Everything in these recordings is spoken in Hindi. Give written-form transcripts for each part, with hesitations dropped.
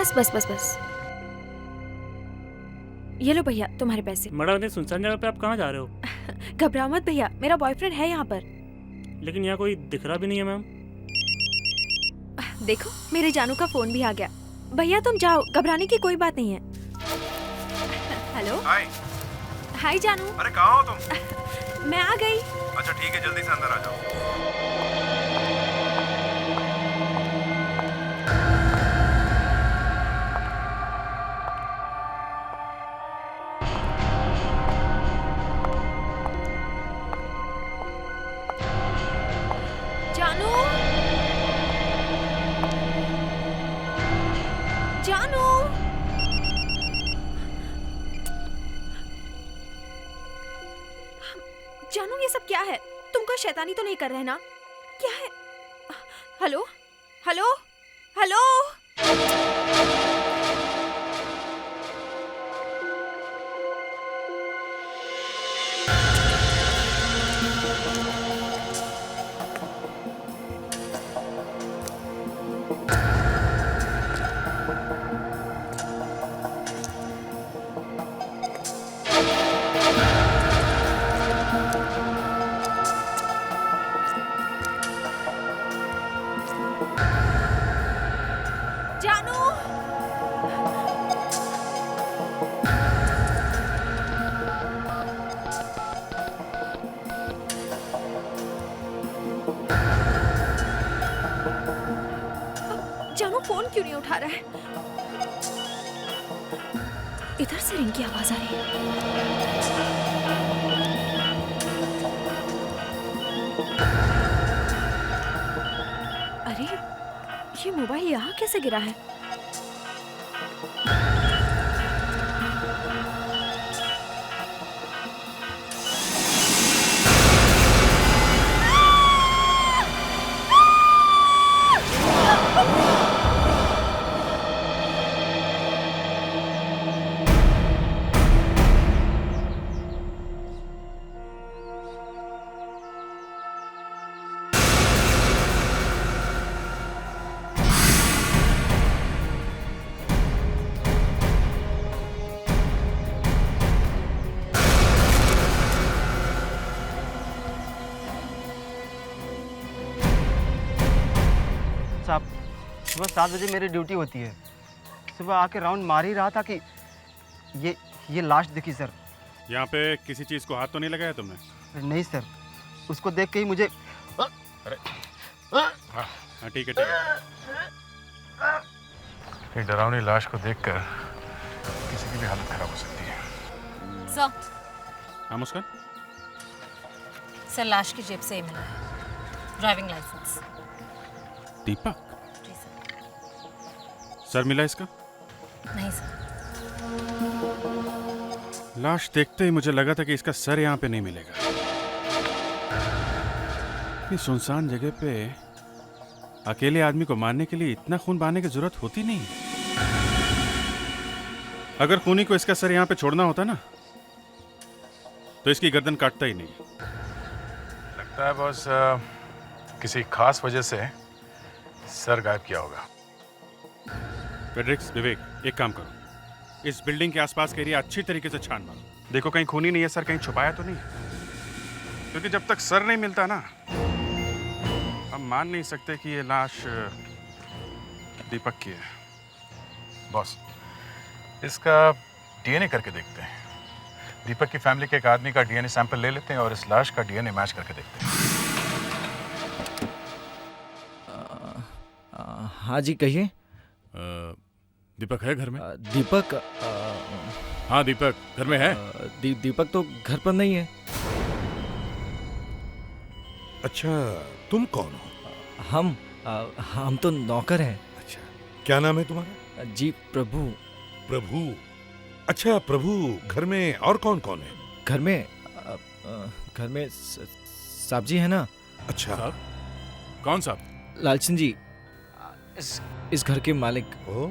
बस बस बस बस, ये लो भैया तुम्हारे पैसे। मैडम इतनी सुनसान जगह पे आप कहाँ जा रहे हो? घबराओ मत भैया, मेरा बॉयफ्रेंड है यहाँ पर। लेकिन यहाँ कोई दिख रहा भी नहीं है मैम। देखो मेरे जानू का फोन भी आ गया। भैया तुम जाओ, घबराने की कोई बात नहीं है। हेलो। हाय। हाय जानू। अरे कहाँ हो तुम? मैं आ गई। अच्छा ठीक है, जल्दी से अंदर आ जाओ। जानू, जानू, जानू ये सब क्या है? तुम कोई शैतानी तो नहीं कर रहे ना? क्या है? Hello hello hello. जानू, जानू फोन क्यों नहीं उठा रहा है? इधर से रिंग की आवाज आ रही है। अरे ये मोबाइल यहाँ कैसे गिरा है? साहब सुबह 7 बजे मेरी ड्यूटी होती है। सुबह आके राउंड मार ही रहा था कि ये लाश दिखी सर। यहाँ पे किसी चीज़ को हाथ तो नहीं लगाया तुमने? नहीं सर, उसको देख के ही मुझे अरे हाँ ठीक है ठीक है। ये डरावनी लाश को देखकर किसी की भी हालत खराब हो सकती है। सर, हाँ मुस्कान? सर लाश की जेब से ही मिला है driving licence. Deepak ji sir. Sir मिला इसका? नहीं सर। लाश देखते ही मुझे लगा था कि इसका सर यहाँ पे नहीं मिलेगा। इतनी सुनसान जगह पे अकेले आदमी को मारने के लिए इतना खून बहाने की जरूरत होती नहीं। अगर खूनी को इसका सर यहाँ पे छोड़ना होता ना तो इसकी गर्दन काटता ही नहीं। लगता है बॉस किसी खास वजह से सर गायब किया होगा। फेडरिक्स, विवेक, एक काम करो, इस बिल्डिंग के आसपास का एरिया अच्छी तरीके से छान मारो। देखो कहीं खूनी नहीं है सर, कहीं छुपाया तो नहीं, क्योंकि जब तक सर नहीं मिलता ना हम मान नहीं सकते कि ये लाश दीपक की है। बॉस इसका डीएनए करके देखते हैं। दीपक की फैमिली के एक आदमी का डीएनए सैंपल ले लेते हैं और इस लाश का डीएनए मैच करके देखते हैं। हाँ जी कहिए। दीपक है घर में? दीपक हाँ दीपक घर में है। दीपक तो घर पर नहीं है। अच्छा, तुम कौन हो? हम तो नौकर हैं। अच्छा, क्या नाम है तुम्हारा? जी प्रभु। प्रभु? अच्छा प्रभु, घर में और कौन कौन है? घर में साहब जी है ना। अच्छा साहब? कौन साहब? लालचंद जी, इस घर के मालिक। ओ,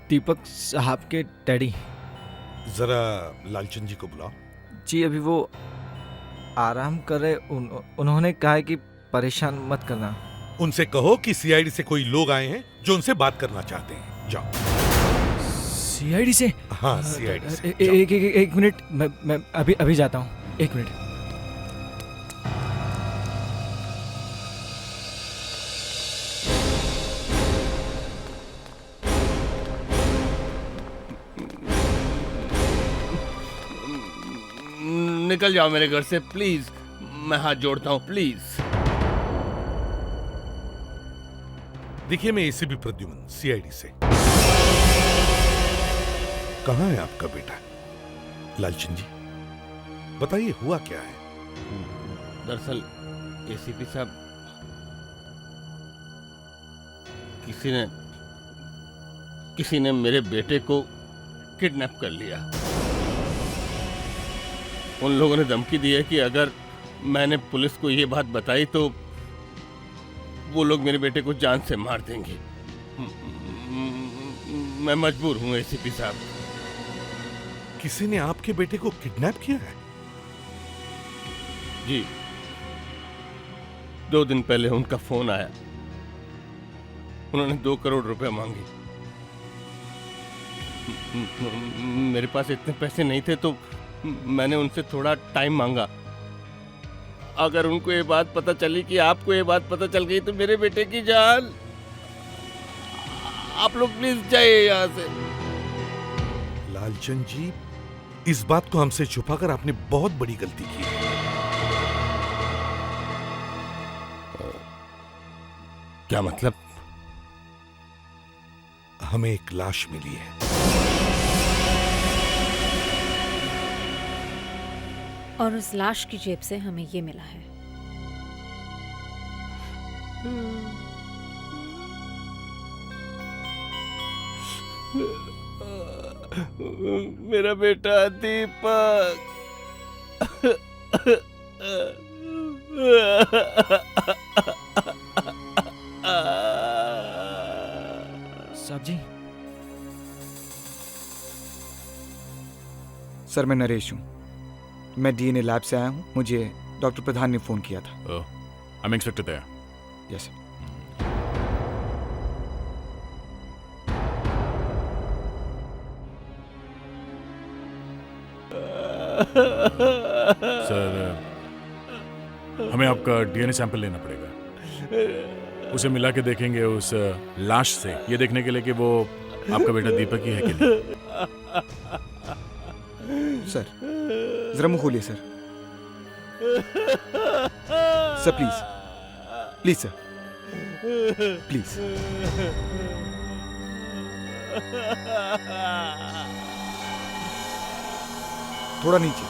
दीपक साहब के डैडी। जरा लालचंद जी को बुलाओ। जी अभी वो आराम कर रहे। उन्होंने कहा है कि परेशान मत करना। उनसे कहो कि सीआईडी से कोई लोग आए हैं जो उनसे बात करना चाहते हैं। जाओ। सीआईडी से? हाँ सीआईडी से। एक मिनट, मैं अभी जाता हूँ, एक मिनट। निकल जाओ मेरे घर से प्लीज, मैं हाथ जोड़ता हूँ प्लीज। देखिए, मैं एसीपी प्रद्युमन, सीआईडी से। कहाँ है आपका बेटा लालचंद जी? बताइए, हुआ क्या है? दरअसल एसीपी साहब, किसी ने मेरे बेटे को किडनैप कर लिया। उन लोगों ने धमकी दी है कि अगर मैंने पुलिस को ये बात बताई तो वो लोग मेरे बेटे को जान से मार देंगे। मैं मजबूर हूं एसीपी साहब। किसी ने आपके बेटे को किडनैप किया है? जी, 2 दिन पहले उनका फोन आया। उन्होंने 2 करोड़ रुपए मांगे। मेरे पास इतने पैसे नहीं थे तो मैंने उनसे थोड़ा टाइम मांगा। अगर उनको ये बात पता चली कि आपको ये बात पता चल गई तो मेरे बेटे की जान। आप लोग प्लीज जाइए यहाँ से। लालचंद जी, इस बात को हमसे छुपाकर आपने बहुत बड़ी गलती की है। क्या मतलब? हमें एक लाश मिली है। और उस लाश की जेब से हमें ये मिला है। मेरा बेटा दीपक। साहब जी। सर, मैं नरेश हूँ। मैं डीएनए लैब से आया हूँ। मुझे डॉक्टर प्रधान ने फोन किया था। I am inspector Daya. Yes sir, हमें आपका डीएनए सैंपल लेना पड़ेगा। उसे मिला के देखेंगे उस लाश से, ये देखने के लिए कि वो आपका बेटा दीपक ही है कि नहीं। सर, जरा मुंह खोलिए sir. Sir please, please sir, please. थोड़ा नीचे।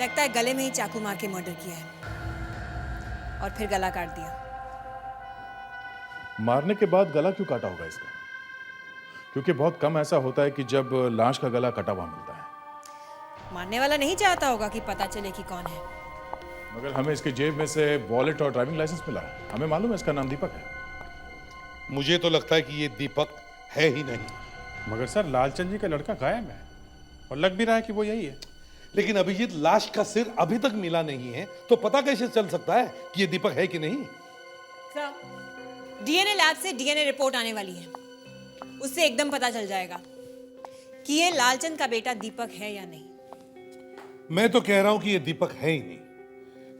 लगता है गले में ही चाकू मार के मर्डर किया है और फिर गला काट दिया। मारने के बाद गला क्यों काटा होगा इसका? क्योंकि बहुत कम ऐसा होता है कि जब लाश का गला कटा हुआ मिलता है। मारने वाला नहीं चाहता होगा कि पता चले कि कौन है। मगर हमें इसके जेब में से वॉलेट और ड्राइविंग लाइसेंस मिला है। हमें मालूम है इसका नाम दीपक है। मुझे तो लगता है कि ये दीपक है ही नहीं। मगर सर, लालचंद जी का लड़का गायब है और लग भी रहा है कि वो यही है। लेकिन अभिजीत, लाश का सिर अभी तक मिला नहीं है, तो पता कैसे चल सकता है कि ये दीपक है कि नहीं? सर, डीएनए लैब से डीएनए रिपोर्ट आने वाली है। उससे एकदम पता चल जाएगा कि ये लालचंद का बेटा दीपक है या नहीं। मैं तो कह रहा हूं कि ये दीपक है ही नहीं,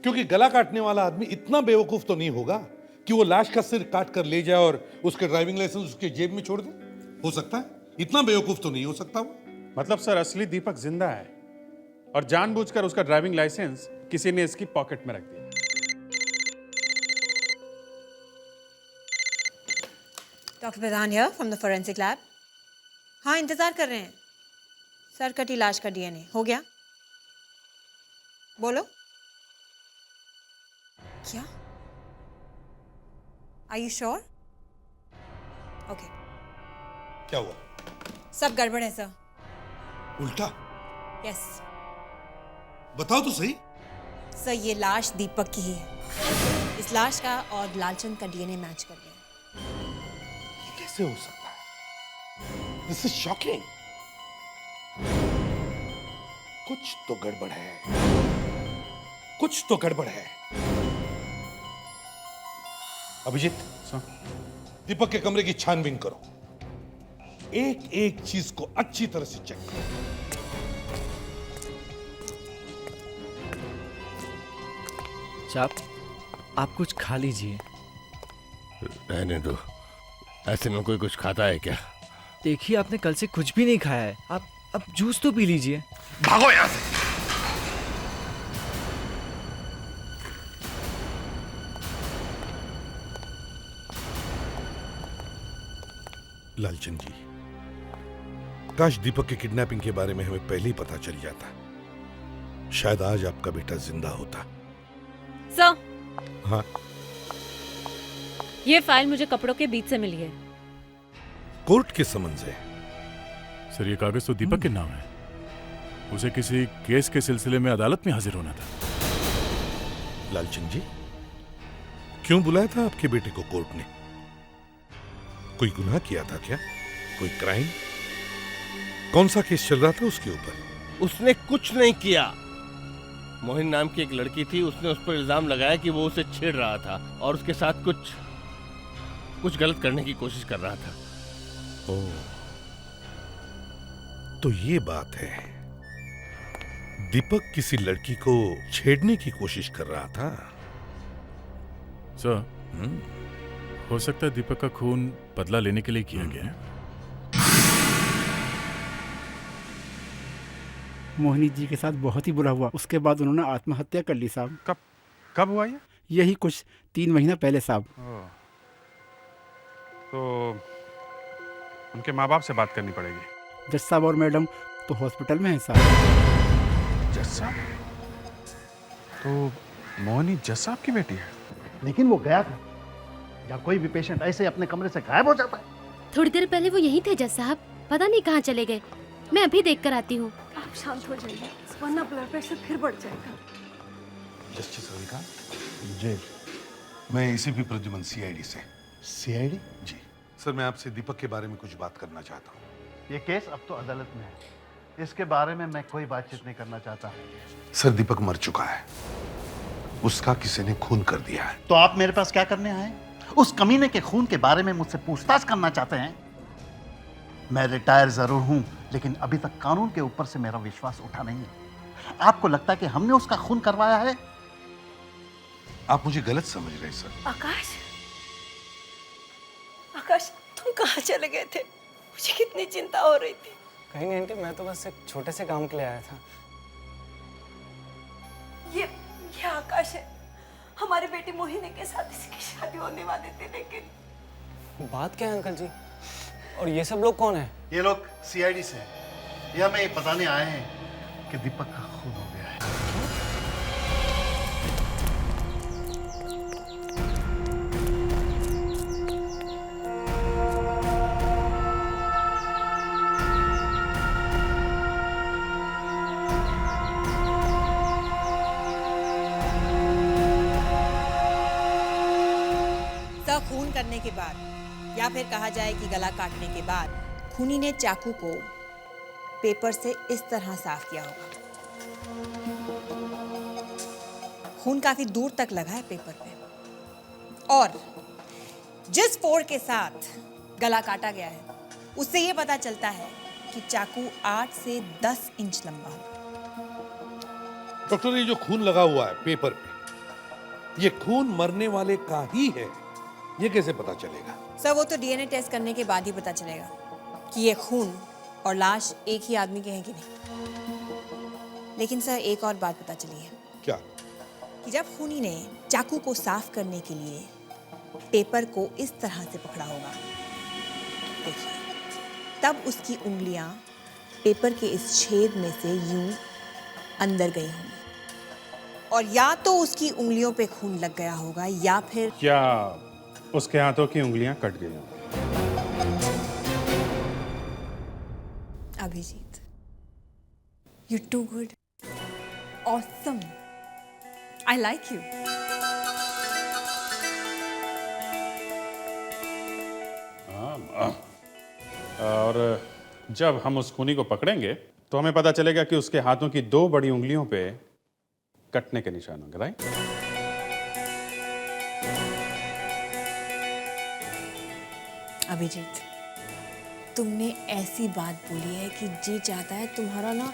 क्योंकि गला काटने वाला आदमी इतना बेवकूफ तो नहीं होगा कि वो लाश का सिर काट कर ले जाए और उसके ड्राइविंग लाइसेंस उसके जेब में छोड़ दे। हो सकता है? इतना बेवकूफ तो नहीं हो सकता वो। मतलब सर, असली दीपक जिंदा है और जानबूझकर उसका ड्राइविंग लाइसेंस किसी ने इसकी पॉकेट में रख दिया। Doctor Pradhan here from the forensic lab. हाँ, इंतजार कर रहे हैं। सर कटी लाश का डीएनए हो गया। बोलो क्या? Are you sure? ओके। क्या हुआ? सब गड़बड़ है सर। उल्टा? यस। बताओ तो सही। सर ये लाश दीपक की ही है। इस लाश का और लालचंद का डीएनए मैच कर गया। ये कैसे हो सकता है? This is shocking. कुछ तो गड़बड़ है, कुछ तो गड़बड़ है। अभिजीत, दीपक के कमरे की छानबीन करो, एक एक चीज को अच्छी तरह से चेक करो। साहब, आप कुछ खा लीजिए। रहने दो, ऐसे में कोई कुछ खाता है क्या? देखिए, आपने कल से कुछ भी नहीं खाया है। आप अब जूस तो पी लीजिए। भागो यहां से। लालचंद जी, काश दीपक के किडनैपिंग के बारे में हमें पहले ही पता चल जाता। शायद आज आपका बेटा जिंदा होता। सर, हाँ, ये फाइल मुझे कपड़ों के बीच से मिली है। कोर्ट के समन्स है। सर, ये कागज तो दीपक के नाम है। उसे किसी केस के सिलसिले में अदालत में हाजिर होना था। लालचंद जी, क्यों बुलाया था आपके बेटे को कोर्ट ने? कोई गुनाह किया था क्या? कोई क्राइम? कौन सा केस चल रहा था उसके ऊपर? उसने कुछ नहीं किया। मोहिन नाम की एक लड़की थी, उसने उस पर इल्जाम लगाया कि वो उसे छेड़ रहा था और उसके साथ कुछ गलत करने की कोशिश कर रहा था। ओह, तो ये बात है। दीपक किसी लड़की को छेड़ने की कोशिश कर रहा था। सर, हो सकता है दीपक का खून बदला लेने के लिए किया गया है। मोहिनी जी के साथ बहुत ही बुरा हुआ। उसके बाद उन्होंने आत्महत्या कर ली साहब। कब हुआ ये? यही कुछ 3 महीना पहले साहब। तो उनके माँ बाप से बात करनी पड़ेगी। जज साहब और मैडम तो हॉस्पिटल में है साहब। जज साहब? तो मोहिनी जज साहब की बेटी है? लेकिन वो गया था। या कोई भी पेशेंट ऐसे अपने कमरे से गायब हो जाता है? थोड़ी देर पहले वो यहीं थे जज साहब, पता नहीं कहाँ चले गए। मैं अभी देख कर आती हूँ। आप शांत हो जाइए, वरना ब्लड प्रेशर फिर बढ़ जाएगा। जस्टिस रविकांत जी, मैं एसीपी प्रद्युमन, सीआईडी से। सीआईडी? जी सर, मैं आपसे दीपक के बारे में कुछ बात करना चाहता हूँ। ये केस अब तो अदालत में है, इसके बारे में मैं कोई बातचीत नहीं करना चाहता। सर, दीपक मर चुका है। उसका किसी ने खून कर दिया है। तो आप मेरे पास क्या करने आए? उस कमीने के खून के बारे में मुझसे पूछताछ करना चाहते हैं? मैं रिटायर जरूर हूं, लेकिन अभी तक कानून के ऊपर से मेरा विश्वास उठा नहीं है। आपको लगता है कि हमने उसका खून करवाया है? आप मुझे गलत समझ रहे हैं सर। आकाश, आकाश, तुम कहाँ चले गए थे? मुझे कितनी चिंता हो रही थी। कहीं नहीं आंटी, मैं तो बस एक छोटे से काम के लिए आया था। ये आकाश है। हमारी बेटी मोहिनी के साथ इसकी शादी होने वाली थी, लेकिन बात क्या है अंकल जी? और ये सब लोग कौन है? ये लोग सीआईडी से हैं। ये हमें बताने आए हैं कि दीपक का खून हो गया है। खून करने के बाद या फिर कहा जाए कि गला काटने के बाद खूनी ने चाकू को पेपर से इस तरह साफ किया होगा। खून काफी दूर तक लगा है पेपर पे, और जिस फोड़ के साथ गला काटा गया है उससे यह पता चलता है कि चाकू 8 से 10 इंच लंबा है। डॉक्टर, ये जो खून लगा हुआ है पेपर पे, ये खून मरने वाले का ही है, ये कैसे पता चलेगा? सर, वो तो डीएनए टेस्ट करने के बाद ही पता चलेगा कि ये खून और लाश एक ही आदमी के हैं कि नहीं। लेकिन सर, एक और बात पता चली है। क्या? कि जब खूनी ने चाकू को साफ करने के लिए पेपर को इस तरह से पकड़ा होगा, देखिए, तब उसकी उंगलियां पेपर के इस छेद में से यूं अंदर गई होंगी, और या तो उसकी उंगलियों पे खून लग गया होगा या फिर क्या उसके हाथों की उंगलियां कट गई होंगी। Abhijit, you too good, awesome, I like you. और जब हम उस खूनी को पकड़ेंगे तो हमें पता चलेगा कि उसके हाथों की 2 बड़ी उंगलियों पे कटने के निशान होंगे, राइट? अभिजीत, तुमने ऐसी बात बोली है कि जी चाहता है तुम्हारा ना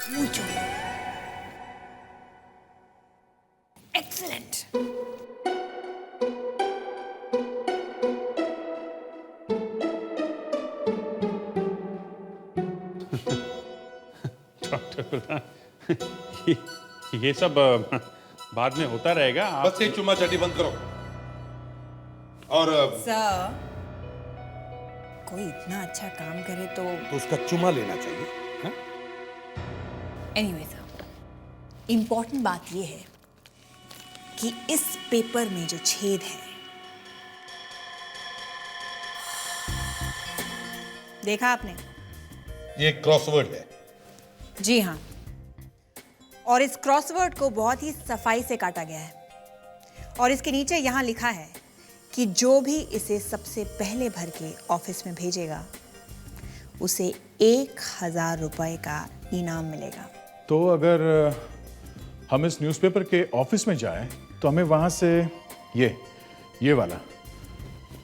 मुंह चौड़ा। एक्सीलेंट। डॉक्टर प्रधान, ये सब बाद में होता रहेगा। बस ये चुम्मा चाटी बंद करो। और सर, कोई इतना अच्छा काम करे तो उसका चुम्मा लेना चाहिए। हाँ? एनीवे सर, इम्पोर्टेंट बात ये है कि इस पेपर में जो छेद है, देखा आपने? ये क्रॉसवर्ड है। जी हाँ, और इस क्रॉसवर्ड को बहुत ही सफाई से काटा गया है और इसके नीचे यहाँ लिखा है कि जो भी इसे सबसे पहले भर के ऑफिस में भेजेगा उसे 1000 रुपए का इनाम मिलेगा। तो अगर हम इस न्यूज़पेपर के ऑफिस में जाएं तो हमें वहां से ये वाला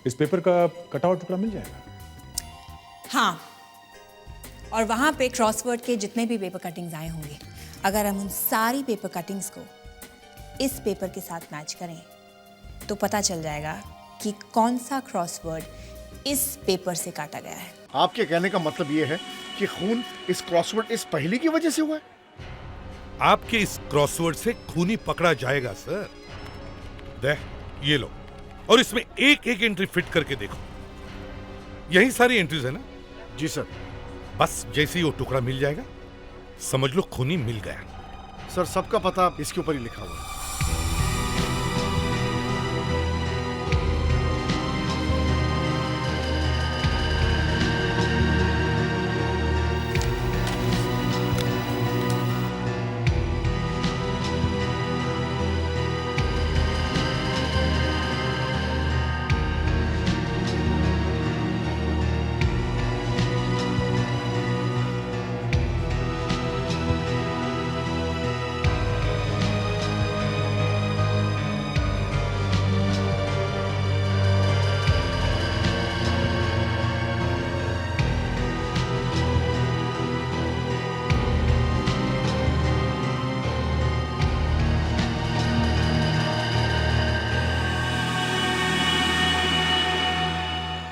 इस पेपर का कटा हुआ टुकड़ा मिल जाएगा। हाँ, और वहाँ पे क्रॉसवर्ड के जितने भी पेपर कटिंग्स आए होंगे, अगर हम उन सारी पेपर कटिंग्स को इस पेपर के साथ मैच करें तो पता चल जाएगा कि कौन सा क्रॉसवर्ड इस पेपर से काटा गया है। आपके कहने का मतलब ये है कि खून इस क्रॉसवर्ड इस पहेली की वजह से हुआ है? आपके इस क्रॉसवर्ड से खूनी पकड़ा जाएगा सर। देख, ये लो, और इसमें एक एक एंट्री फिट करके देखो। यही सारी एंट्रीज है ना? जी सर। बस जैसे ही वो टुकड़ा मिल जाएगा समझ लो खूनी मिल गया। सर, सबका पता इसके ऊपर ही लिखा हुआ है।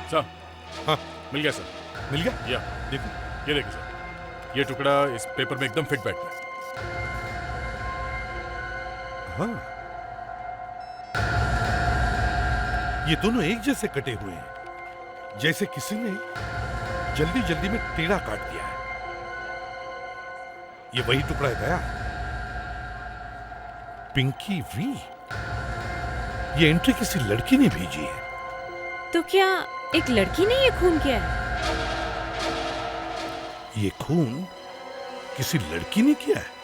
सर, हाँ, मिल गया सर। मिल गया? या देखो, ये देखिए सर, ये टुकड़ा इस पेपर में एकदम फिट बैठता है। हाँ, ये दोनों एक जैसे कटे हुए हैं, जैसे किसी ने जल्दी जल्दी में टेढ़ा काट दिया है। ये वही टुकड़ा है गया, पिंकी वी। ये एंट्री किसी लड़की ने भेजी है। तो क्या एक लड़की ने ये खून किया है? ये खून किसी लड़की ने किया है।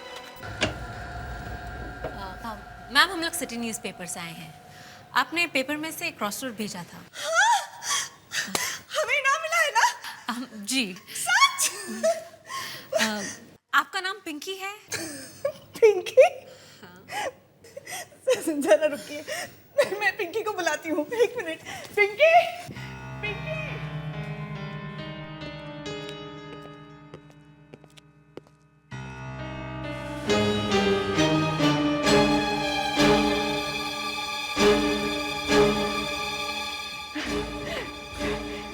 मैम, हम लोग सिटी न्यूज़पेपर से आए हैं। आपने पेपर में से क्रॉसवर्ड भेजा था। हाँ, हमें इनाम मिला है ना? जी सच? आपका नाम पिंकी है? पिंकी? जरा रुकिए, मैं पिंकी को बुलाती हूँ। एक मिनट। पिंकी, पिंकी।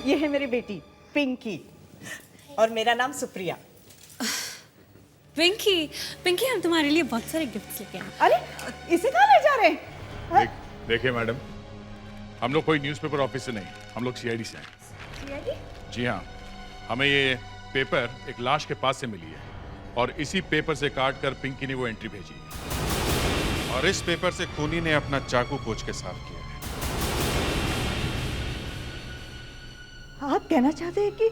ये है मेरी बेटी पिंकी और मेरा नाम सुप्रिया। पिंकी, पिंकी, हम तुम्हारे लिए बहुत सारे गिफ्ट्स लेके आए। अरे, इसे कहाँ ले जा रहे हैं? देखिए मैडम, हम लोग कोई न्यूज़पेपर ऑफिस से नहीं, हम लोग सीआईडी से हैं। सीआईडी? जी हाँ, हमें ये पेपर एक लाश के पास से मिली है और इसी पेपर से काट कर पिंकी ने वो एंट्री भेजी है। और इस पेपर से खूनी ने अपना चाकू पोंछ के साफ किया है। आप कहना चाहते हैं कि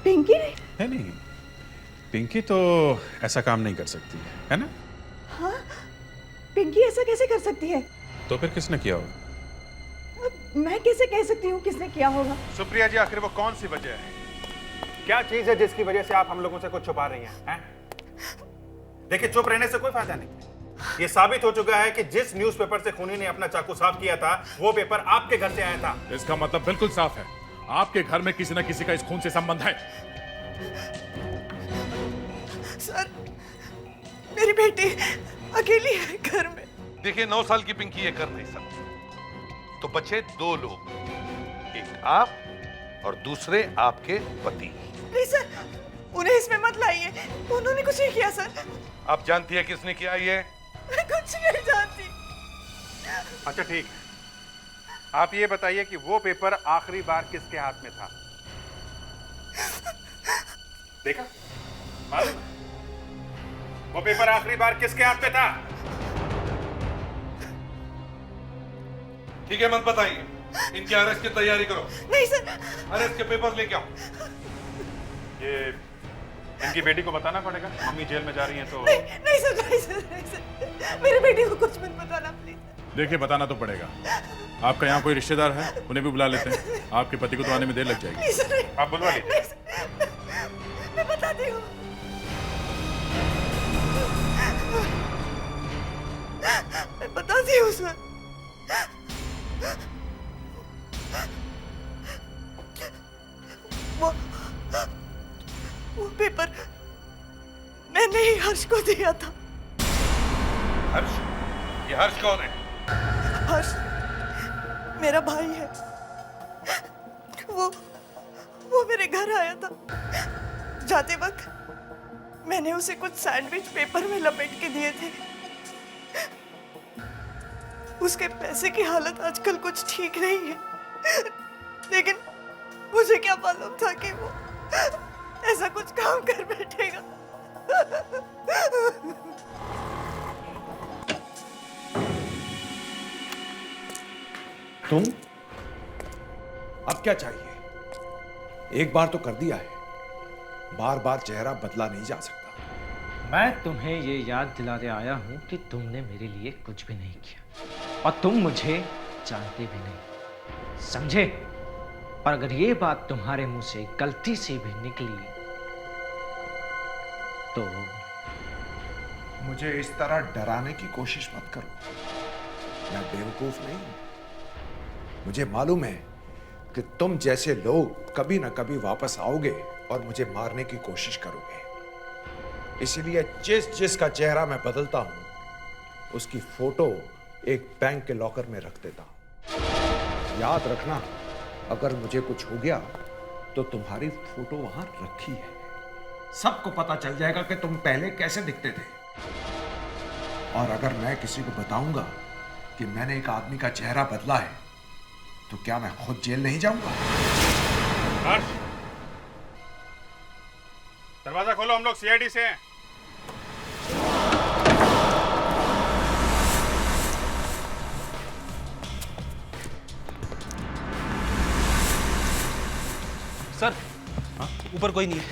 पिंकी ने? नहीं, पिंकी तो ऐसा काम नहीं कर सकती है ना? हाँ, पिंकी ऐसा कैसे कर सकती है? तो फिर किसने किया होगा? मैं कैसे कह सकती हूँ किसने किया होगा? सुप्रिया जी, आखिर वो कौन सी वजह है? क्या चीज है जिसकी वजह से आप हम लोगों से कुछ छुपा रही हैं? देखिए, चुप रहने से कोई फायदा नहीं। ये साबित हो चुका है कि जिस न्यूज़पेपर से खूनी ने अपना चाकू साफ किया था, वो पेपर आपके घर से आया था। इसका मतलब बिल्कुल साफ है, आपके घर में किसी न किसी का इस खून से संबंध है। सर, मेरी बेटी अकेली है घर में। देखिए, 9 साल की पिंकी ये कर नहीं सकती, तो बचे 2 लोग, एक आप और दूसरे आपके पति। नहीं सर, उन्हें इसमें मत लाइए, उन्होंने कुछ नहीं किया सर। आप जानती है किसने किया ये? मैं कुछ नहीं जानती। अच्छा ठीक है, आप ये बताइए कि वो पेपर आखिरी बार किसके हाथ में था? देखा, मालूम है? वो पेपर आखिरी बार किसके हाथ में था? ठीक है, मत बताइए, इनके अरेस्ट की तैयारी करो। नहीं सर। अरेस्ट के पेपर लेके आओ। ये इनकी बेटी को बताना पड़ेगा, मम्मी जेल में जा रही हैं तो। नहीं सर, नहीं सर, नहीं सर, मेरी बेटी को कुछ मत बताना प्लीज। देखिए, बताना तो पड़ेगा। आपका यहाँ कोई रिश्तेदार है? उन्हें भी बुला लेते हैं। आपके पति को तो आने में देर लग जाएगी। आप बुलवा लीजिए। मैं बताती हूँ। मैं बताती हूँ सर। वो पेपर मैंने ही हर्ष को दिया था। हर्ष? ये हर्ष कौन है? हर्ष मेरा भाई है। वो मेरे घर आया था। जाते वक्त मैंने उसे कुछ सैंडविच पेपर में लपेट के दिए थे। उसके पैसे की हालत आजकल कुछ ठीक नहीं है, लेकिन मुझे क्या मालूम था कि वो ऐसा कुछ काम कर बैठेगा। तुम अब क्या चाहिए? एक बार तो कर दिया है, बार बार चेहरा बदला नहीं जा सकता। मैं तुम्हें ये याद दिलाने आया हूं कि तुमने मेरे लिए कुछ भी नहीं किया और तुम मुझे जानते भी नहीं, समझे? पर अगर ये बात तुम्हारे मुंह से गलती से भी निकली तो मुझे इस तरह डराने की कोशिश मत करो। मैं बेवकूफ नहीं हूं। मुझे मालूम है कि तुम जैसे लोग कभी ना कभी वापस आओगे और मुझे मारने की कोशिश करोगे। इसलिए जिसका चेहरा मैं बदलता हूं, उसकी फोटो एक बैंक के लॉकर में रख देता हूं। याद रखना, अगर मुझे कुछ हो गया तो तुम्हारी फोटो वहां रखी है। सबको पता चल जाएगा कि तुम पहले कैसे दिखते थे। और अगर मैं किसी को बताऊंगा कि मैंने एक आदमी का चेहरा बदला है, तो क्या मैं खुद जेल नहीं जाऊंगा? हर्ष, दरवाजा खोलो, हम लोग सीआईडी से हैं। सर, ऊपर कोई नहीं है।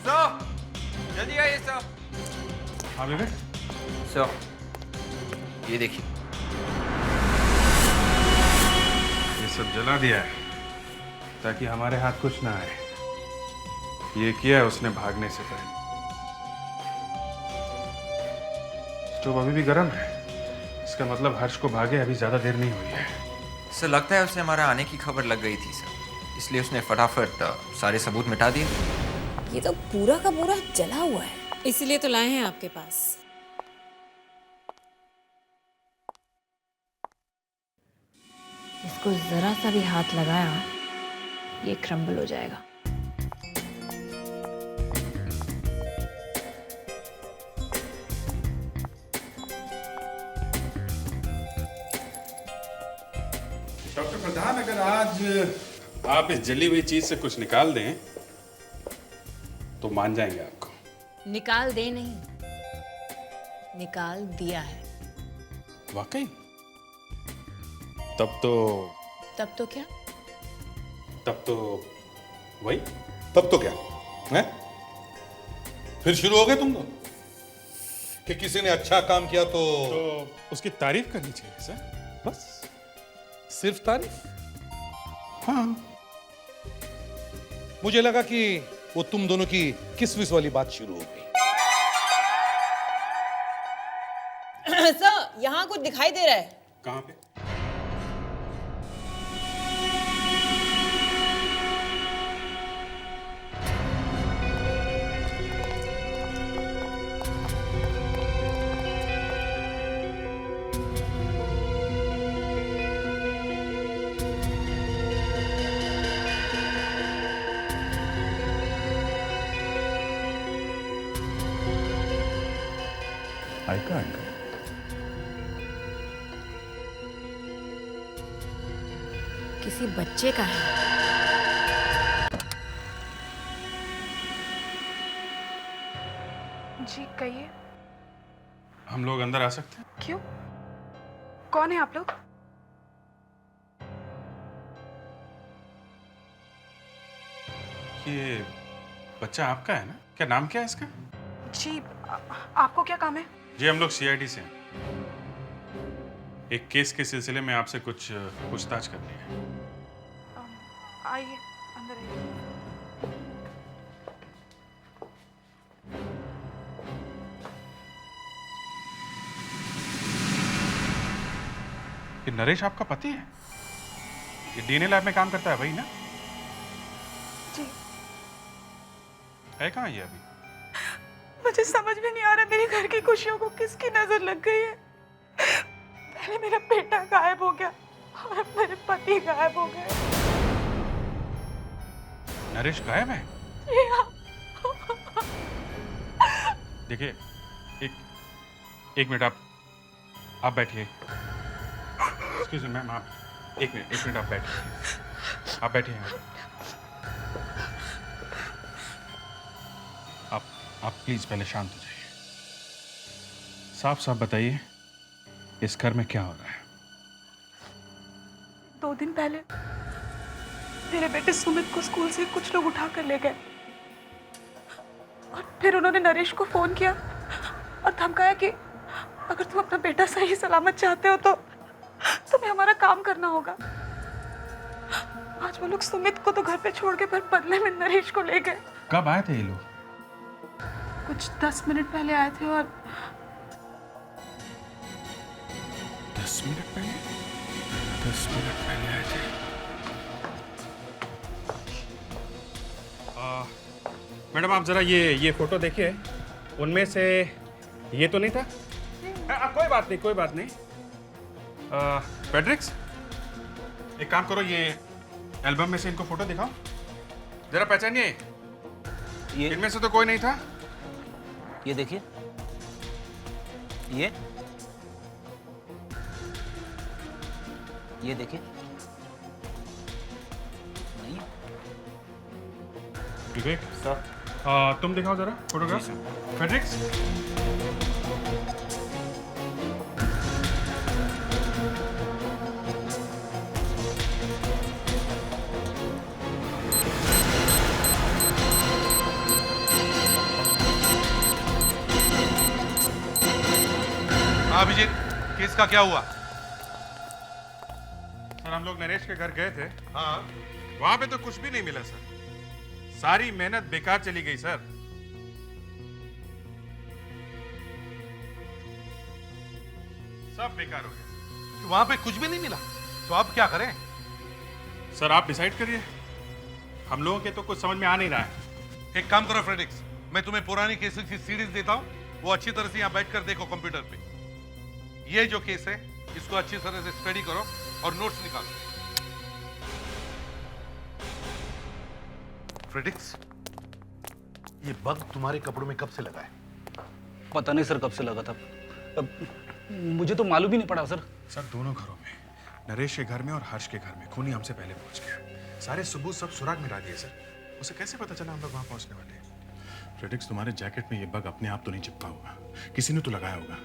सर, जल्दी आइए सर। हाँ विवेक। सर, ये देखिए। ये सब जला दिया है ताकि हमारे हाथ कुछ ना आए। ये किया है उसने भागने से पहले। स्टोव अभी भी गर्म है, इसका मतलब हर्ष को भागे अभी ज्यादा देर नहीं हुई है। सर, लगता है उसे हमारा आने की खबर लग गई थी सर, इसलिए उसने फटाफट सारे सबूत मिटा दिए। ये तो पूरा का पूरा जला हुआ है, इसलिए तो लाए हैं आपके पास। इसको जरा सा भी हाथ लगाया, ये क्रम्बल हो जाएगा। डॉक्टर प्रधान, अगर आज आप इस जली हुई चीज से कुछ निकाल दें तो मान जाएंगे आपको। निकाल दे नहीं, निकाल दिया है। वाकई? तब तो क्या? तब तो वही। तब तो क्या है? फिर शुरू हो गए तुम लोग? कि किसी ने अच्छा काम किया तो उसकी तारीफ करनी चाहिए सर, बस। सिर्फ तारीफ? हाँ। मुझे लगा कि वो तुम दोनों की किस वाली बात शुरू हो गई। सर, यहाँ कुछ दिखाई दे रहा है। कहाँ पे? I can't. किसी बच्चे का है। जी कहिए। हम लोग अंदर आ सकते हैं? क्यों? कौन है आप लोग? ये बच्चा आपका है ना? क्या नाम क्या है इसका? जी आपको क्या काम है? जी हम लोग सीआईडी से हैं। एक केस के सिलसिले में आपसे कुछ पूछताछ करनी है। आइए अंदर आइए। ये नरेश आपका पति है? ये डीएनए लैब में काम करता है, वही ना? जी। है कहाँ ये अभी? मुझे समझ में नहीं आ रहा मेरे घर की खुशियों को किसकी नजर लग गई है। पहले मेरा बेटा गायब हो गया और अब मेरे पति गायब हो गए। नरेश गायब है? जी हाँ। देखिए, एक मिनट आप बैठिए। एक्सक्यूज मी मैम, आप एक मिनट आप बैठिए। आप बैठिए यहाँ। आप प्लीज पहले शांत हो जाइए। साफ साफ बताइए, इस घर में क्या हो रहा है? 2 दिन पहले मेरे बेटे सुमित को स्कूल से कुछ लोग उठा कर ले गए और फिर उन्होंने नरेश को फोन किया और धमकाया कि अगर तुम अपना बेटा सही सलामत चाहते हो तो तुम्हें हमारा काम करना होगा। आज वो लोग सुमित को तो घर पे छोड़ के फिर बदले में नरेश को ले गए। कब आए थे ये लोग? कुछ 10 मिनट पहले आए थे। और 10 मिनट पहले? 10 मिनट पहले आए थे। मैडम आप जरा ये फोटो देखिए, उनमें से ये तो नहीं था? कोई बात नहीं। पेड्रिक्स, एक काम करो, ये एल्बम में से इनको फोटो दिखाओ, जरा पहचानिए। इनमें से तो कोई नहीं था। ये देखिए, ये देखिए, नहीं है। विवेक सर, तुम दिखाओ जरा फोटोग्राफ। पेड्रिक्स, अभिजीत, केस का क्या हुआ? सर हम लोग नरेश के घर गए थे। हाँ। वहां पे तो कुछ भी नहीं मिला सर। सारी मेहनत बेकार चली गई सर। सब बेकार हो गया। वहां पे कुछ भी नहीं मिला तो अब क्या करें? सर आप डिसाइड करिए, हम लोगों के तो कुछ समझ में आ नहीं रहा है। एक काम करो फ्रेडिक्स, मैं तुम्हें पुरानी केसेस की सीरीज देता हूं, वो अच्छी तरह से यहाँ बैठकर देखो कंप्यूटर पे। ये जो केस है इसको अच्छी तरह से स्टडी करो और नोट्स निकालो। फ्रेडिक्स, ये बग तुम्हारे कपड़ों में कब से लगा है? पता नहीं सर, कब से लगा था। मुझे तो मालूम ही नहीं पड़ा सर। सर दोनों घरों में, नरेश के घर में और हर्ष के घर में खूनी हमसे पहले पहुंच गया। सारे सबूत सब सुराग मिला दिए सर। उसे कैसे पता चला हम लोग वहां पहुंचने वाले हैं? फ्रेडिक्स, तुम्हारे जैकेट में ये बग अपने आप तो नहीं चिपका होगा, किसी ने तो लगाया होगा।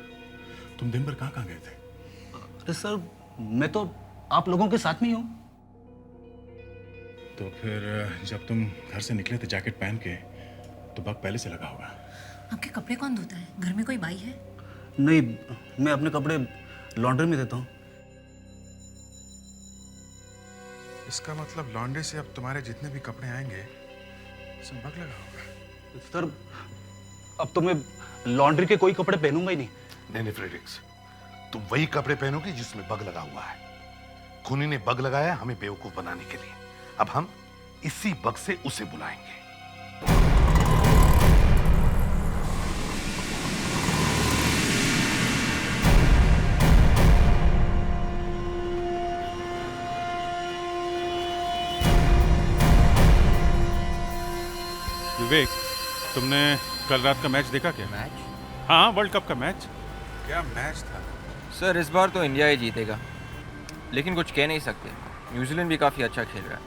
तुम दिन भर कहाँ गए थे? अरे सर, मैं तो आप लोगों के साथ में ही हूँ। तो फिर जब तुम घर से निकले थे जैकेट पहन के, तो बग पहले से लगा होगा। आपके कपड़े कौन धोता है? घर में कोई बाई है? नहीं, मैं अपने कपड़े लॉन्ड्री में देता हूँ। इसका मतलब लॉन्ड्री से अब तुम्हारे जितने भी कपड़े आएंगे सब बग लगा होगा। सर, अब तो मैं लॉन्ड्री के कोई कपड़े पहनूंगा ही नहीं। नहीं फ्रेडरिक्स, तुम वही कपड़े पहनोगे जिसमें बग लगा हुआ है। खूनी ने बग लगाया हमें बेवकूफ बनाने के लिए। अब हम इसी बग से उसे बुलाएंगे। विवेक, तुमने कल रात का मैच देखा क्या? मैच? हाँ, वर्ल्ड कप का मैच। क्या मैच था सर। इस बार तो इंडिया ही जीतेगा, लेकिन कुछ कह नहीं सकते। न्यूजीलैंड भी काफ़ी अच्छा खेल रहा है।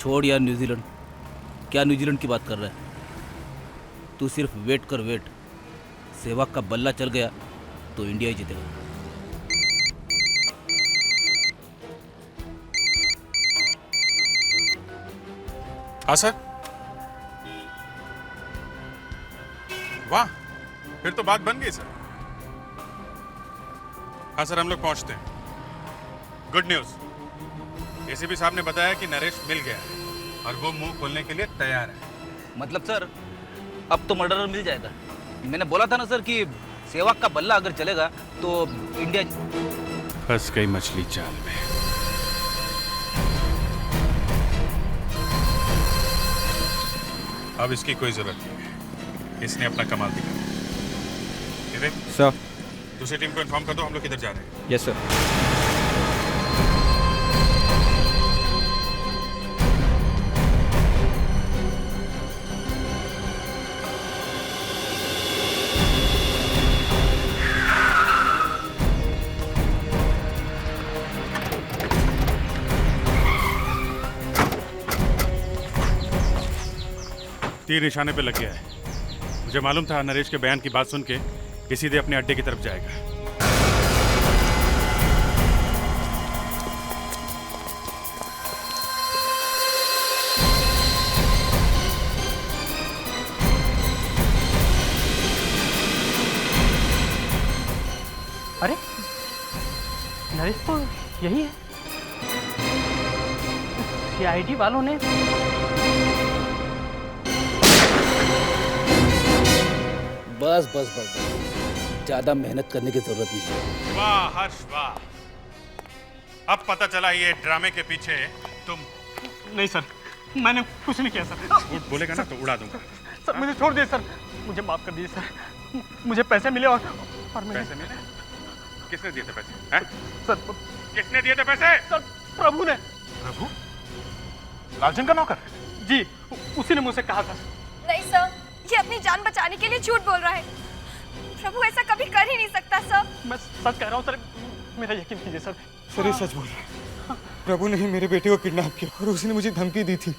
छोड़ यार न्यूजीलैंड, क्या न्यूजीलैंड की बात कर रहा है तू? सिर्फ वेट कर, वेट। सहवाग का बल्ला चल गया तो इंडिया ही जीतेगा। हाँ सर। वाह, फिर तो बात बन गई सर। हाँ सर, हम लोग पहुंचते हैं। गुड न्यूज़, एसीपी साहब ने बताया कि नरेश मिल गया है और वो मुंह खोलने के लिए तैयार है। मतलब सर, अब तो मर्डरर मिल जाएगा। मैंने बोला था ना सर कि सहवाग का बल्ला अगर चलेगा तो इंडिया। फंस गई मछली जाल में। अब इसकी कोई जरूरत नहीं है, इसने अपना कमाल दिखा। विवेक सर, दूसरी टीम को इन्फॉर्म कर दो हम लोग किधर जा रहे हैं। Yes sir. तीर निशाने पे लग गया है। मुझे मालूम था नरेश के बयान की बात सुन के ये सीधे अपने अड्डे की तरफ जाएगा। अरे नरेश तो यही है। सीआईडी वालों ने बस बस बस बस, ज्यादा मेहनत करने की जरूरत नहीं है। वाह हर्ष वाह, अब पता चला ये ड्रामे के पीछे तुम। नहीं सर, मैंने कुछ नहीं किया सर। झूठ बोलेगा ना तो उड़ा दूंगा। सर मुझे छोड़ दीजिए सर, मुझे माफ कर दीजिए सर। मुझे पैसे मिले और मैंने... पैसे मिले? किसने दिए थे पैसे? हैं? सर किसने दिए थे पैसे? सर प्रभु ने। प्रभु? लालचंद का नौकर? जी, उसी ने मुझसे कहा था। नहीं सर, ये अपनी जान बचाने के लिए झूठ बोल रहा है। प्रभु ऐसा कभी कर ही नहीं सकता सर। मैं सच कह रहा हूँ सर, मेरा यकीन कीजिए सर। सर ये सच बोल रहा है। प्रभु ने ही मेरे बेटे को किडनैप किया और उसने मुझे धमकी दी थी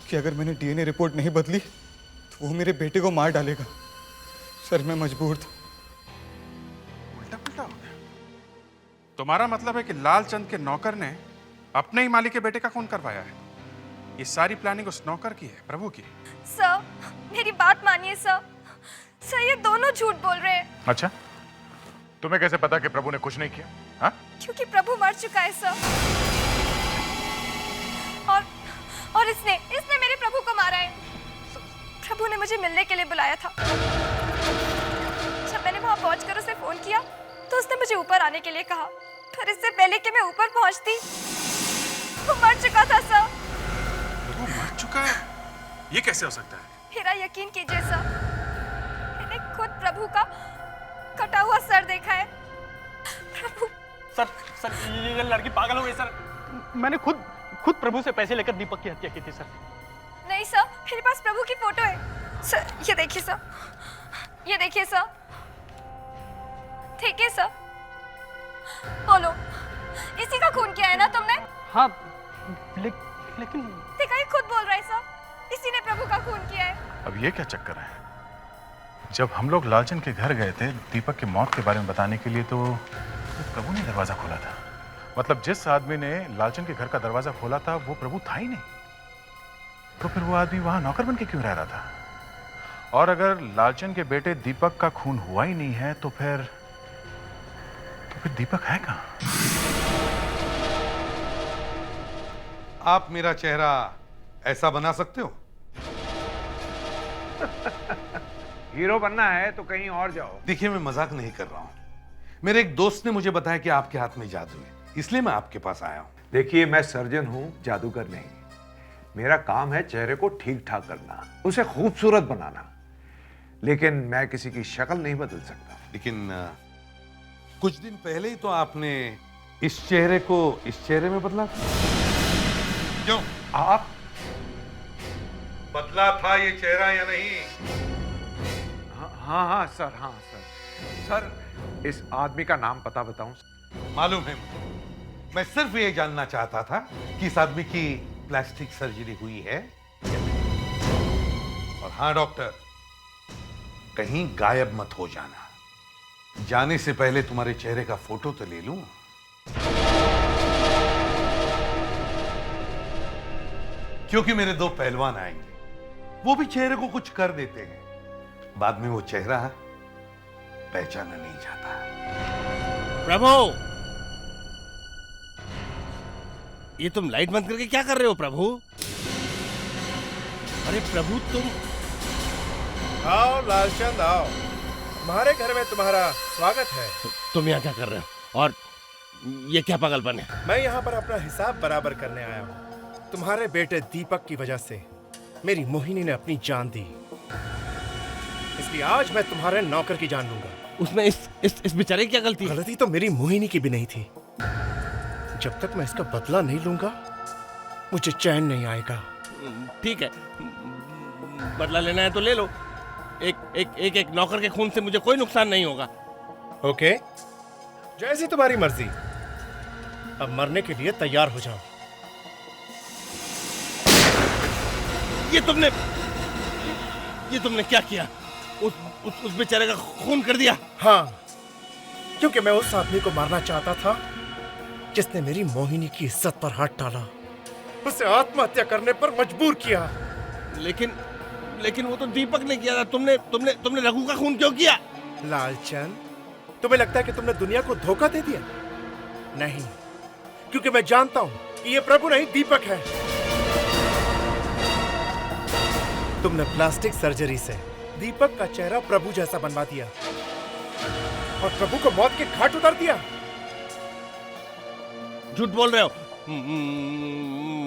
कि अगर मैंने डीएनए रिपोर्ट नहीं बदली तो वो मेरे बेटे को मार डालेगा। सर मैं मजबूर था। उल्टा पुल्टा हो गया। तुम्हारा मतलब है कि लालचंद के नौकर ने अपने ही मालिक के बेटे का खून करवाया है? ये सारी प्लानिंग उस नौकर की है, प्रभु की? सर मेरी बात मानिए सर। सर ये दोनों झूठ बोल रहे हैं। अच्छा, तुम्हें कैसे पता कि प्रभु ने कुछ नहीं किया? हाँ? क्योंकि प्रभु मर चुका है सर। और इसने मेरे प्रभु को मारा है। प्रभु ने मुझे मिलने के लिए बुलाया था। जब मैंने वहां पहुंचकर उसे फोन किया तो उसने मुझे ऊपर आने के लिए कहा, पर इससे पहले कि मैं ऊपर पहुंचती वो मर चुका था सर। वो मर चुका है? ये कैसे हो सकता है? मेरा यकीन कीजिए सर, मैंने खुद प्रभु का कटा हुआ सर देखा है। प्रभु सर ये लड़की पागल हो गई सर। मैंने खुद प्रभु से पैसे लेकर दीपक की हत्या की थी सर। नहीं सर, मेरे पास प्रभु की फोटो है सर। ये देखिए सर, ये देखिए सर। ठीक है सर, बोलो इसी का खून किया है ना तुमने? हाँ लेकिन देखा, ये खुद बोल रहा है सर, इसी ने प्रभु का खून किया है। अब ये क्या चक्कर है? जब हम लोग लालचंद के घर गए थे दीपक की मौत के बारे में बताने के लिए तो प्रभु ने दरवाजा खोला था। मतलब जिस आदमी ने लालचंद के घर का दरवाजा खोला था वो प्रभु था ही नहीं, तो फिर वो आदमी वहां नौकर बन के क्यों रह रहा था? और अगर लालचंद के बेटे दीपक का खून हुआ ही नहीं है तो फिर तो फिर दीपक है कहाँ? आप मेरा चेहरा ऐसा बना सकते हो? हीरो बनना है तो कहीं और जाओ। देखिए, मैं मजाक नहीं कर रहा हूं। मेरे एक दोस्त ने मुझे बताया कि आपके हाथ में जादू है, इसलिए मैं आपके पास आया हूं। देखिए, मैं सर्जन हूं, जादूगर नहीं। मेरा काम है चेहरे को ठीक ठाक करना, उसे खूबसूरत बनाना। लेकिन मैं किसी की शक्ल नहीं बदल सकता। लेकिन कुछ दिन पहले ही तो आपने इस चेहरे को इस चेहरे में बदला था। क्यों? आप बदला था ये चेहरा या नहीं? हाँ सर, हाँ सर। सर, इस आदमी का नाम पता बताऊं? मालूम है मुझे। मैं सिर्फ ये जानना चाहता था कि इस आदमी की प्लास्टिक सर्जरी हुई है या नहीं। और हाँ डॉक्टर, कहीं गायब मत हो जाना। जाने से पहले तुम्हारे चेहरे का फोटो तो ले लूं। क्योंकि मेरे दो पहलवान आएंगे, वो भी चेहरे को कुछ कर देते हैं, बाद में वो चेहरा पहचाना नहीं जाता। प्रभु, ये तुम लाइट बंद करके क्या कर रहे हो प्रभु? अरे प्रभु तुम आओ लालचंद आओ, हमारे घर में तुम्हारा स्वागत है। तुम यहाँ क्या कर रहे हो और ये क्या पागलपन है? मैं यहाँ पर अपना हिसाब बराबर करने आया हूँ। तुम्हारे बेटे दीपक की वजह से मेरी मोहिनी ने अपनी जान दी, इसलिए आज मैं तुम्हारे नौकर की जान लूंगा। उसमें इस बेचारे की क्या गलती? गलती तो मेरी मोहिनी की भी नहीं थी। जब तक मैं इसका बदला नहीं लूंगा मुझे चैन नहीं आएगा। ठीक है, बदला लेना है तो ले लो। एक नौकर के खून से मुझे कोई नुकसान नहीं होगा। ओके, जैसी तुम्हारी मर्जी। अब मरने के लिए तैयार हो जाओ। ये तुमने क्या किया? उस बेचारे का खून कर दिया? हाँ, क्योंकि मैं उस आदमी को मारना चाहता था जिसने मेरी मोहिनी की इज्जत पर हाथ डाला, उसे आत्महत्या करने पर मजबूर किया। लेकिन वो तो दीपक ने किया था। तुमने रघु का खून क्यों किया? लालचंद, तुम्हें लगता है कि तुमने दुनिया को धोखा दे दिया? नहीं, क्योंकि मैं जानता हूं कि ये प्रभु नहीं दीपक है। तुमने प्लास्टिक सर्जरी से दीपक का चेहरा प्रभु जैसा बनवा दिया और प्रभु को मौत के घाट उतार दिया। झूठ बोल रहे हो।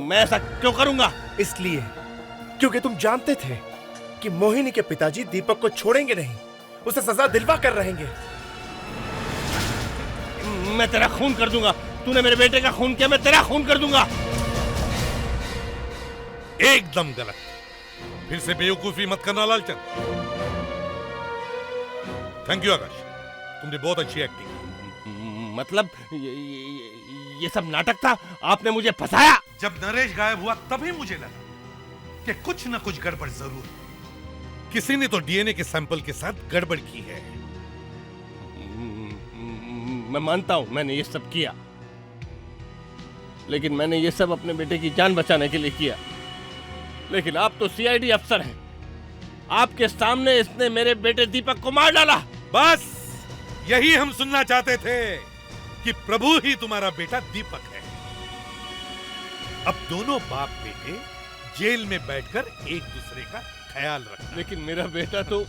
मैं ऐसा क्यों करूंगा? इसलिए क्योंकि तुम जानते थे कि मोहिनी के पिताजी दीपक को छोड़ेंगे नहीं, उसे सजा दिलवा कर रहेंगे। मैं तेरा खून कर दूंगा। तूने मेरे बेटे का खून किया, मैं तेरा खून कर दूंगा। एकदम गलत। फिर से बेवकूफी मत करना लालचंद। थैंक यू आकाश, तुमने बहुत अच्छी एक्टिंग की। मतलब ये सब नाटक था? आपने मुझे फंसाया? जब नरेश गायब हुआ तभी मुझे लगा कि कुछ न कुछ गड़बड़ जरूर है। किसी ने तो डीएनए के सैंपल के साथ गड़बड़ की है। मैं मानता हूं मैंने ये सब किया, लेकिन मैंने ये सब अपने बेटे की जान बचाने के लिए किया। लेकिन आप तो सीआईडी अफसर हैं। आपके सामने इसने मेरे बेटे दीपक को मार डाला। बस यही हम सुनना चाहते थे कि प्रभु ही तुम्हारा बेटा दीपक है। अब दोनों बाप बेटे जेल में बैठकर एक दूसरे का ख्याल रखना। लेकिन मेरा बेटा तो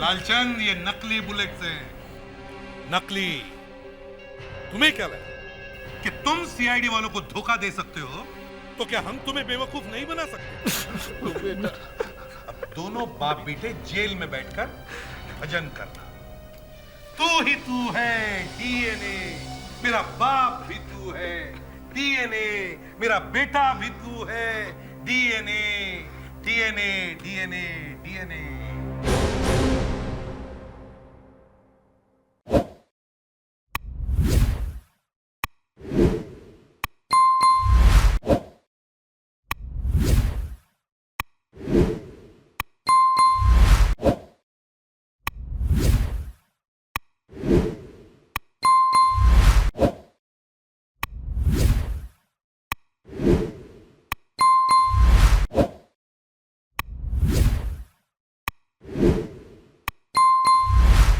लालचंद, ये नकली बुलेट्स हैं। नकली। तुम्हें क्या लगा कि तुम सीआईडी वालों को धोखा दे सकते हो? तो क्या हम तुम्हें बेवकूफ नहीं बना सकते? अब दोनों बाप बेटे जेल में बैठकर भजन करना। तू ही तू है डीएनए, मेरा बाप भी तू है डीएनए, मेरा बेटा भी तू है डीएनए, डीएनए, डीएनए, डीएनए।